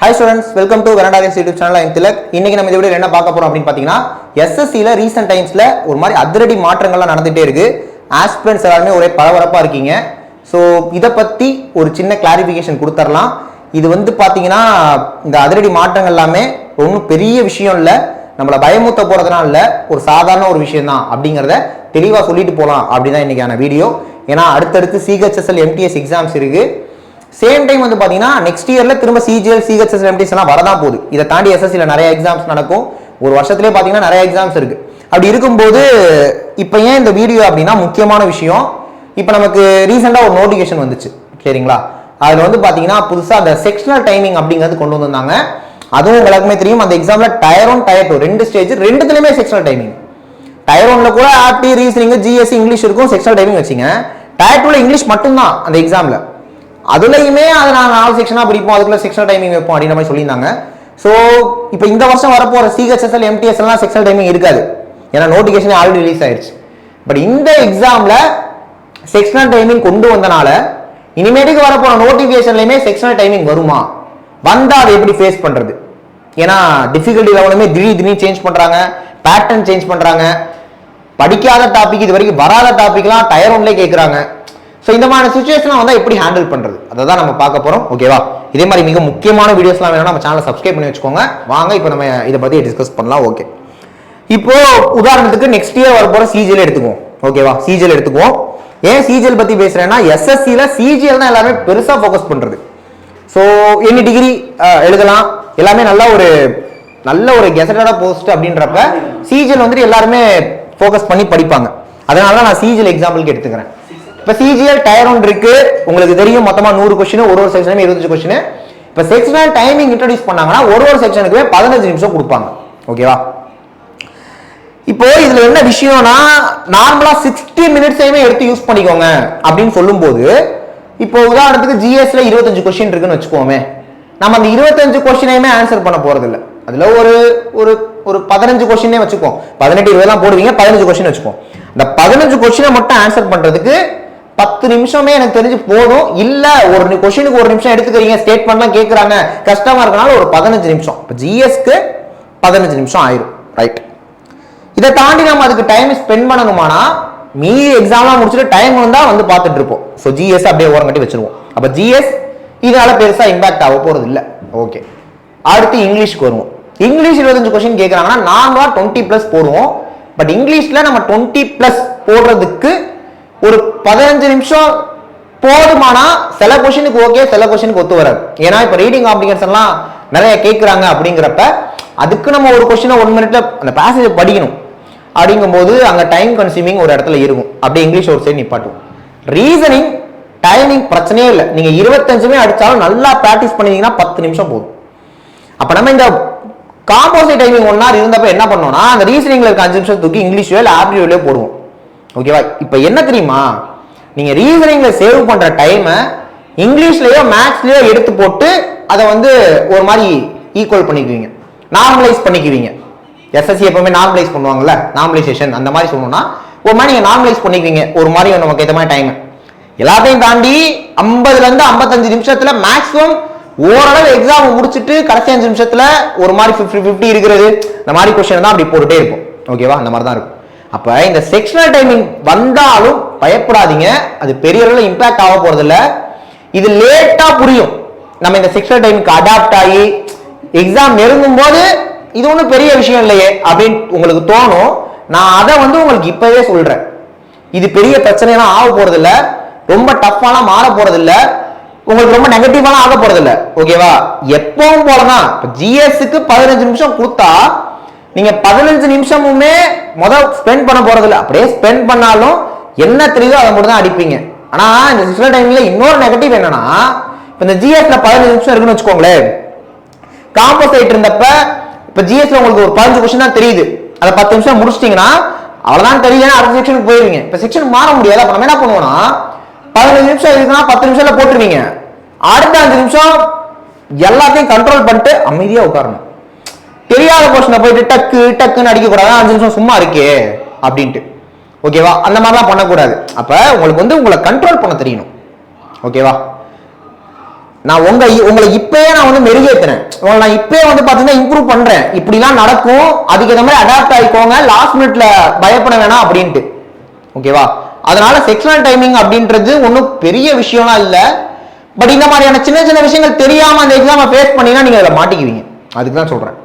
Hi students, welcome to Veranda's YouTube channel. I'm Tilak. இன்னைக்கு நம்ம இந்த வீடியோல என்ன பார்க்க போறோம் அப்படினு பாத்தீங்கன்னா SSC ல ரீசன்ட் டைம்ஸ்ல ஒரு மாதிரி அதிரடி மாற்றங்கள்லாம் நடந்துட்டே இருக்கு. ஆஸ்பிரண்ட்ஸ் எல்லாரும் ஒரே பரபரப்பா இருக்கீங்க. சோ இத பத்தி ஒரு சின்ன கிளாரிஃபிகேஷன் கொடுத்தறலாம். இது வந்து பாத்தீங்கன்னா இந்த அதிரடி மாற்றங்கள் எல்லாமே ஒன்றும் பெரிய விஷயம் இல்ல. நம்மள பயமுத்த போறதுனால இல்ல, ஒரு சாதாரண ஒரு விஷயம் தான் அப்படிங்கறத தெளிவா சொல்லிட்டு போலாம் அப்படிதான் இன்னைக்கான வீடியோ. ஏன்னா அடுத்தடுத்து CHSL MTS எக்ஸாம்ஸ் இருக்கு. சேம் டைம் வந்து பாத்தீங்கன்னா நெக்ஸ்ட் இயர்ல திரும்ப CGL CHSL MTS எல்லாம் வரதான் போகுது. இதை தாண்டி SSC ல நிறைய எக்ஸாம்ஸ் நடக்கும். ஒரு வருஷத்துலேயே பாத்தீங்கன்னா நிறைய எக்ஸாம்ஸ் இருக்கு. அப்படி இருக்கும்போது இப்போ ஏன் இந்த வீடியோ அப்படின்னா முக்கியமான விஷயம். இப்போ நமக்கு ரீசெண்டா ஒரு நோட்டிஃபிகேஷன் வந்துச்சு, சரிங்களா? அதுல வந்து பாத்தீங்கன்னா புதுசா அந்த செக்ஷனல் டைமிங் அப்படிங்கிறது கொண்டு வந்தாங்க. அதுவும் உங்களுக்குமே தெரியும், அந்த எக்ஸாம்ல டயர் 1 டயர் 2 ரெண்டு ஸ்டேஜ், ரெண்டுத்துலயுமே செக்ஷனல் டைமிங். டயர் 1ல கூட ஆப்டி ரீசனிங் GSC இங்கிலீஷ் இருக்கும், செக்ஷனல் டைமிங் வச்சிங்க. டயர் 2ல இங்கிலீஷ் மட்டும்தான் அந்த எக்ஸாம்ல. அதுலயுமே அதை நான் 4 செக்ஷனா பிரிப்போம், அதுக்குள்ள செக்ஷனல் டைமிங் வைப்போம் அப்படின்ற மாதிரி சொல்லியிருந்தாங்க. ஸோ இப்போ இந்த வருஷம் வரப்போற CHSL MTS எல்லாம் செக்ஷனல் டைமிங் இருக்காது, ஏன்னா நோட்டிஃபிகேஷன் ஆல்ரெடி ரிலீஸ் ஆயிடுச்சு. பட் இந்த எக்ஸாம்ல செக்ஷனல் டைமிங் கொண்டு வந்தனால இனிமேட்டுக்கு வரப்போற நோட்டிஃபிகேஷன்லயுமே செக்ஷனல் டைமிங் வருமா, வந்தா அதை எப்படி ஃபேஸ் பண்றது? ஏன்னா டிஃபிகல்ட்டி லெவலுமே திடீர்னு சேஞ்ச் பண்றாங்க, பேட்டர்ன் சேஞ்ச் பண்றாங்க. படிக்காத டாபிக், இது வரைக்கும் வராத டாபிக்லாம் டயர் 1ல கேட்கறாங்க. ஸோ இந்த மாதிரி சுச்சுவேஷன் வந்தால் எப்படி ஹேண்டில் பண்றது, அதை தான் நம்ம பார்க்க போறோம். ஓகேவா? இதே மாதிரி மிக முக்கியமான வீடியோஸ்லாம் வேணும்னா நம்ம சேனலை சப்ஸ்கிரைப் பண்ணி வச்சுக்கோங்க. வாங்க இப்போ நம்ம இதை பத்தி டிஸ்கஸ் பண்ணலாம். ஓகே, இப்போ உதாரணத்துக்கு நெக்ஸ்ட் இயர் வரப்போற CGL எடுத்துக்குவோம். ஓகேவா? CGL எடுத்துக்குவோம். ஏன் CGL பத்தி பேசுறேன்னா SSC ல CGL தான் எல்லாருமே பெருசா ஃபோக்கஸ் பண்றது. ஸோ எனி டிகிரி எழுதலாம், எல்லாமே நல்ல ஒரு கெசட்டடா போஸ்ட் அப்படின்றப்ப CGL வந்துட்டு எல்லாருமே ஃபோக்கஸ் பண்ணி படிப்பாங்க. அதனால தான் நான் CGL எக்ஸாம்பிளுக்கு எடுத்துக்கிறேன். இப்போ CGL டயர் 1 இருக்கு, உங்களுக்கு தெரியும் மொத்தமா 100 கொஸ்டின், ஒரு செக்ஷனுமே 25 கொஸ்டின். இப்போ செக்ஷனல் டைமிங் இன்ட்ரோடியூஸ் பண்ணாங்கன்னா ஒரு செக்ஷனுக்குமே 15 நிமிஷம் கொடுப்பாங்க. ஓகேவா? இப்போ இதுல என்ன விஷயம்னா, நார்மலா 60 மினிட்ஸையுமே எடுத்து யூஸ் பண்ணிக்கோங்க அப்படின்னு சொல்லும் போது, இப்போ உதாரணத்துக்கு GSல 25 கொஸ்டின் இருக்குன்னு வச்சுக்கோமே, நம்ம அந்த 25 கொஸ்டினையுமே ஆன்சர் பண்ண போறது இல்லை. அதுல ஒரு 15 கொஸ்டினே வச்சுப்போம், 18 20 எல்லாம் போடுவீங்க, 15 கொஸ்டின் வச்சுப்போம். அந்த 15 கொஸ்டினை மட்டும் ஆன்சர் பண்றதுக்கு 10 நிமிஷமே எனக்கு தெரிஞ்சு போதும். இல்ல ஒரு கொஸ்டினுக்கு 1 நிமிஷம் எடுத்துக்கிறீங்க, ஸ்டேட்மெண்ட்லாம் கேட்கறாங்க, கஷ்டமா இருக்கனால ஒரு 15 நிமிஷம். இப்போ GSக்கு 15 நிமிஷம் ஆயிரும், ரைட்? இதை தாண்டி நம்ம அதுக்கு டைம் ஸ்பெண்ட் பண்ணணுமானா, மீதி எக்ஸாம்லாம் முடிச்சுட்டு டைம் வந்தா வந்து பார்த்துட்டு இருப்போம். ஸோ GS அப்படியே ஓரம் கட்டி வச்சிருவோம். அப்ப GS இதனால பெருசா இம்பாக்ட் ஆக போறது இல்லை. ஓகே, அடுத்து இங்கிலீஷ்க்கு வருவோம். இங்கிலீஷ் 25 கொஸ்டின் கேட்கறாங்கன்னா நார்மலா 20+ போடுவோம். பட் இங்கிலீஷ்ல நம்ம 20+ போடுறதுக்கு ஒரு 15 நிமிஷம் போதுமானா சில கொஸ்டினுக்கு ஓகே, சில கொஸ்டினுக்கு ஒத்து வராது. ஏன்னா இப்ப ரீடிங் காம்ப்ளிகேஷன் எல்லாம் நிறைய கேட்கறாங்க அப்படிங்கிறப்ப அதுக்கு நம்ம ஒரு கொஸ்டினை 1 மினிட்ல அந்த பேசேஜ் படிக்கணும். அப்படிங்கும்போது அங்க டைம் கன்சியூமிங் ஒரு இடத்துல இருக்கும். அப்படியே இங்கிலீஷ் ஒரு சைடு நிப்பாட்டுவோம். ரீசனிங் டைமிங் பிரச்சனையே இல்லை, நீங்க 25மே அடிச்சாலும் நல்லா பிராக்டிஸ் பண்ணீங்கன்னா 10 நிமிஷம் போதும். அப்ப நம்ம இந்த காம்போசிட் டைமிங் 1 ஹவர் இருந்தப்ப என்ன பண்ணோம்னா, அந்த ரீசனிங்ல இருக்க 5 நிமிஷம் தூக்கி இங்கிலீஷ்லயோ இல்லை ஆப்டிடியூட்லயோ போடுவோம். ஓகேவா? இப்ப என்ன தெரியுமா, நீங்க ரீசனிங்ல சேவ் பண்ற டைமை இங்கிலீஷ்லயோ மேத்ஸ்லயோ எடுத்து போட்டு அதை வந்து ஒரு மாதிரி ஈக்குவல் பண்ணிக்குவீங்க, நார்மலைஸ் பண்ணிக்குவீங்க. SSC எப்பவுமே நார்மலைஸ் பண்ணுவாங்கல்ல, நார்மலைசேஷன் அந்த மாதிரி சொல்லணும்னா ஒரு மாதிரி நீங்க நார்மலைஸ் பண்ணிக்குவீங்க, ஒரு மாதிரி நமக்கு ஏற்ற மாதிரி டைம். எல்லாத்தையும் தாண்டி 50ல இருந்து 55 நிமிஷத்துல மேக்ஸிமம் ஓரளவு எக்ஸாம் முடிச்சுட்டு கடைசி 5 நிமிஷத்துல ஒரு மாதிரி 50-50 இருக்கிறது, இந்த மாதிரி கொஸ்டின் தான் அப்படி போட்டுட்டே இருக்கும். ஓகேவா? அந்த மாதிரி தான் இருக்கும். அப்ப இந்த செக்ஷனல் டைமிங் வந்தாலும் பயப்படாதீங்க, அது பெரிய அளவில் இம்பாக்ட் ஆக போறது இல்ல. இது லேட்டா புரியும். நம்ம இந்த செக்ஷனல் டைமுக்கு அடாப்ட் ஆகி எக்ஸாம் நெருங்கும் போது இது ஒன்றும் பெரிய விஷயம் இல்லையே அப்படின்னு உங்களுக்கு தோணும். நான் அதை வந்து உங்களுக்கு இப்பவே சொல்றேன், இது பெரிய பிரச்சனைலாம் ஆக போறது இல்ல, ரொம்ப டஃப்பாலாம் மாற போறது இல்ல, உங்களுக்கு ரொம்ப நெகட்டிவாலாம் ஆக போறது இல்ல. ஓகேவா? எப்பவும் போலதான் இப்ப GSக்கு 15 நிமிஷம் கொடுத்தா நீங்க 15 நிமிஷமுமே ஸ்பெண்ட் பண்ண போறது இல்ல. அப்படியே ஸ்பெண்ட் பண்ணாலும் என்ன தெரியுதோ அதை மட்டும் தான் அடிப்பீங்க. ஆனா இந்த செக்ஷனல் டைம்ல இன்னொரு நெகட்டிவ் என்னன்னா, இந்த GSல 15 நிமிஷம் இருக்குன்னு வச்சுக்கோங்களேன், காம்போசைட் இருந்தப்ப இப்ப GSல உங்களுக்கு ஒரு 15 கொஸ்டின் தான் தெரியுது, அதை 10 நிமிஷம் முடிச்சிட்டீங்கன்னா அவ்வளவுதான் தெரியுது, அடுத்த செக்ஷனுக்கு போயிருவீங்க. இப்ப செக்ஷன் மாற முடியாது. அப்ப நம்ம என்ன பண்ணுவோம்னா, 15 நிமிஷம் இருக்குன்னா 10 நிமிஷம்ல போட்டுருவீங்க. அடுத்த 5 நிமிஷம் எல்லாத்தையும் கண்ட்ரோல் பண்ணிட்டு அமைதியா உட்காரணும். தெரியாத கொஸ்டினை போயிட்டு டக்குன்னு அடிக்க கூடாது, 5 நிமிஷம் சும்மா இருக்கே அப்படின்ட்டு. ஓகேவா? அந்த மாதிரிலாம் பண்ணக்கூடாது. அப்ப உங்களுக்கு வந்து உங்களை கண்ட்ரோல் பண்ண தெரியணும். ஓகேவா? நான் உங்களை இப்பயே நான் வந்து மெருகேத்துறேன், உங்களை நான் இப்பயே வந்து பாத்தீங்கன்னா இம்ப்ரூவ் பண்றேன், இப்படிலாம் நடக்கும், அதுக்கு ஏற்ற மாதிரி அடாப்ட் ஆகிக்கோங்க, லாஸ்ட் மினிட்ல பயப்பட வேணாம் அப்படின்ட்டு. ஓகேவா? அதனால செக்ஷனல் டைமிங் அப்படின்றது ஒன்றும் பெரிய விஷயம்லாம் இல்லை. பட் இந்த மாதிரியான சின்ன சின்ன விஷயங்கள் தெரியாம அந்த எக்ஸாமை ஃபேஸ் பண்ணீங்கன்னா நீங்க அதில் மாட்டிக்குவீங்க. அதுக்கு தான் சொல்றேன்,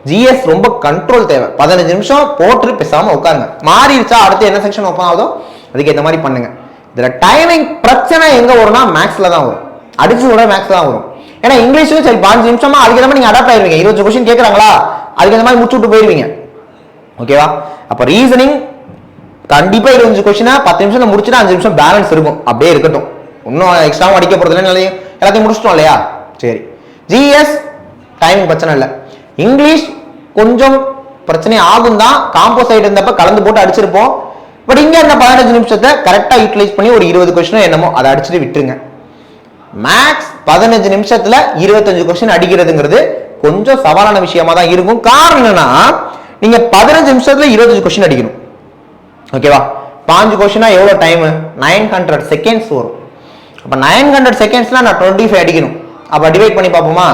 ஜிஎஸ் ரொம்ப கண்ட்ரோல் தேவை. 15 நிமிஷம் போட்டு பேசாம உட்காருங்க. மாறிடுச்சா அடுத்து என்ன செக்ஷன் ஓப்பன் ஆகுதோ அதுக்கு ஏற்ற மாதிரி பண்ணுங்க. இதுல டைமிங் பிரச்சனை எங்க வரும்னா மேக்ஸ்ல தான் வரும், அடிச்சு விட மேக்ஸ் தான் வரும். ஏன்னா இங்கிலீஷும் சரி 15 நிமிஷமா அதுக்கு ஏற்ற மாதிரி நீங்க அடாப்ட் ஆயிருவீங்க. 20 கொஸ்டின் கேட்கறாங்களா அதுக்கு ஏற்ற மாதிரி முடிச்சு விட்டு போயிருவீங்க. ஓகேவா? அப்ப ரீசனிங் கண்டிப்பா 25 கொஸ்டினா 10 நிமிஷம் முடிச்சுட்டு 5 நிமிஷம் பேலன்ஸ் இருக்கும், அப்படியே இருக்கட்டும். இன்னும் எக்ஸ்ட்ரா அடிக்க போறது இல்லை, எல்லாத்தையும் முடிச்சிட்டோம் இல்லையா? சரி. ஜிஎஸ் டைமிங் பிரச்சனை இல்லை. இங்கிலீஷ் கொஞ்சம் பிரச்சனை ஆகும் தான், காம்போசைட் இருந்தப்ப கலந்து போட்டு அடிச்சிருப்போம். பட் இங்க அந்த 15 நிமிஷத்தை கரெக்டா யூட்டிலைஸ் பண்ணி ஒரு 20 கொஸ்டின் என்னமோ அதை அடிச்சுட்டு விட்டுருங்க. மேக்ஸ் 15 நிமிஷத்துல 25 கொஸ்டின் அடிக்கிறதுங்கிறது கொஞ்சம் சவாலான விஷயமா தான் இருக்கும். காரணம் என்னன்னா நீங்க 15 நிமிஷத்துல 25 கொஸ்டின் அடிக்கணும். ஓகேவா? 5 கொஸ்டினா எவ்வளவு டைம்? 900 செகண்ட்ஸ் வரும். அப்ப 900 செகண்ட்ஸ்ல நான் 25 அடிக்கணும். அப்ப டிவைட் பண்ணி பார்ப்போமா?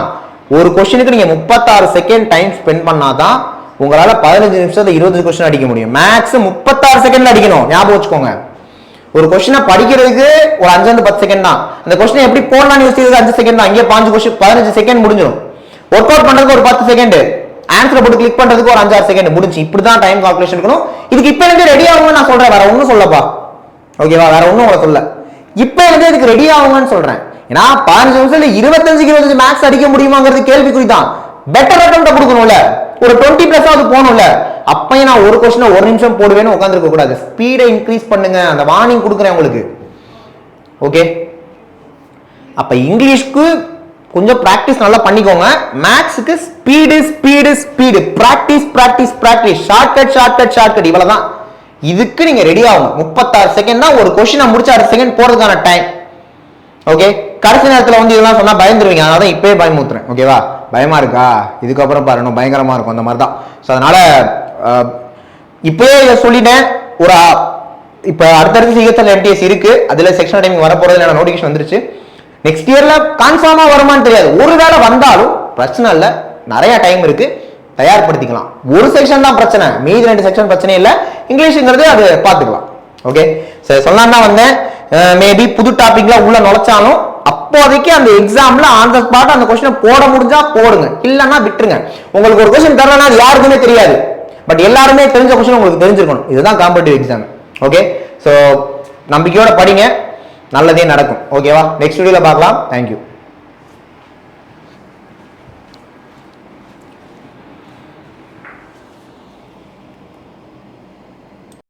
ஒரு கொஸ்டினுக்கு நீங்க 36 செகண்ட் டைம் ஸ்பெண்ட் பண்ணாதான் உங்களால 15 நிமிஷத்துல 20 கொஸ்டின் அடிக்க முடியும். மேக்ஸ் 36 செகண்ட்ல அடிக்கணும், ஞாபகம் வச்சுக்கோங்க. ஒரு கொஸ்டினை படிக்கிறதுக்கு ஒரு 5-10 செகண்ட் தான். அந்த கொஸ்டினை எப்படி போடலாம்னு யோசிக்கிறது 5 செகண்ட் தான். இங்கே 5 கொஸ்டின் 15 செகண்ட் முடிஞ்சிடும். ஒர்க் அவுட் பண்றதுக்கு ஒரு 10 செகண்ட், ஆன்சரை போட்டு கிளிக் பண்றதுக்கு ஒரு 5-6 செகண்ட் முடிஞ்சு. இப்படிதான் டைம் கால்குலேஷன் இருக்கணும். இதுக்கு இப்ப எனக்கு ரெடி ஆகும்னு நான் சொல்றேன், வேற ஒன்னும் சொல்லப்பா. ஓகேவா? வேற ஒன்னும் உங்களை சொல்ல, இப்ப எனக்கு இதுக்கு ரெடி ஆகுங்கன்னு சொல்றேன். ஏன்னா 15 நிமிஷத்துல 25 மேக்ஸ் அடிக்க முடியுமாங்கிறது கேள்விக்குறி தான். பெட்டர் அட்டெம்ப்ட் கொடுக்கணும்ல, ஒரு 20+ அது போகணும்ல. அப்பயும் நான் ஒரு கொஸ்டின் 1 நிமிஷம் போடுவேன்னு உட்காந்துருக்க கூடாது. ஸ்பீடை இன்க்ரீஸ் பண்ணுங்க, அந்த வார்னிங் கொடுக்குறேன் உங்களுக்கு. ஓகே? அப்ப இங்கிலீஷ்க்கு கொஞ்சம் பிராக்டிஸ் நல்லா பண்ணிக்கோங்க. மேக்ஸுக்கு speed speed speed, practice practice practice, shortcut shortcut shortcut, இவ்வளவுதான். இதுக்கு நீங்க ரெடி ஆகும். 36 செகண்ட் தான் ஒரு கொஸ்டினை முடிச்சு 6 செகண்ட் போறதுக்கான டைம். ஓகே? கடைசி நேரத்தில் வந்து இதெல்லாம் சொன்னா பயந்துருவீங்க, அதனால தான் இப்பவே பயமுத்துறேன். ஓகேவா? பயமா இருக்கா? இதுக்கப்புறம் பாருங்க பயங்கரமா இருக்கும், அந்த மாதிரி தான். ஸோ அதனால இப்பவே இதை சொல்லிட்டேன். ஒரு இப்ப அடுத்தடுத்து சிஹெச்எல் எம்டிஎஸ் இருக்கு, அதுல செக்ஷன் டைமிங் வரப்போறது நோட்டிஃபிகேஷன் வந்துருச்சு. நெக்ஸ்ட் இயர்ல கன்ஃபார்மா வருமானு தெரியாது, ஒருவேளை வந்தாலும் பிரச்சனை இல்லை, நிறைய டைம் இருக்கு, தயார்படுத்திக்கலாம். ஒரு செக்ஷன் தான் பிரச்சனை, மீதி 2 செக்ஷன் பிரச்சனை இல்லை. இங்கிலீஷ்ங்கிறது அது பார்த்துக்கலாம். ஓகே? சரி, சொல்லலாம் தான் வந்தேன். மேபி புது டாபிக்ல உள்ள நுழைச்சாலும் அப்போதைக்கு அந்த எக்ஸாம்ல ஆன் தி ஸ்பாட் அந்த கொஸ்டினை போட முடிஞ்சா போடுங்க, இல்லைன்னா விட்டுருங்க. உங்களுக்கு ஒரு கொஸ்டின் தரலன்னா அது யாருக்குமே தெரியாது, பட் எல்லாருமே தெரிஞ்ச கொஸ்டின் உங்களுக்கு தெரிஞ்சிருக்கணும். இதுதான் காம்படிட்டிவ் எக்ஸாம். ஓகே? ஸோ நம்பிக்கையோட படிங்க, நல்லதே நடக்கும். ஓகேவா? நெக்ஸ்ட் வீடியோல பார்க்கலாம். தேங்க்யூ.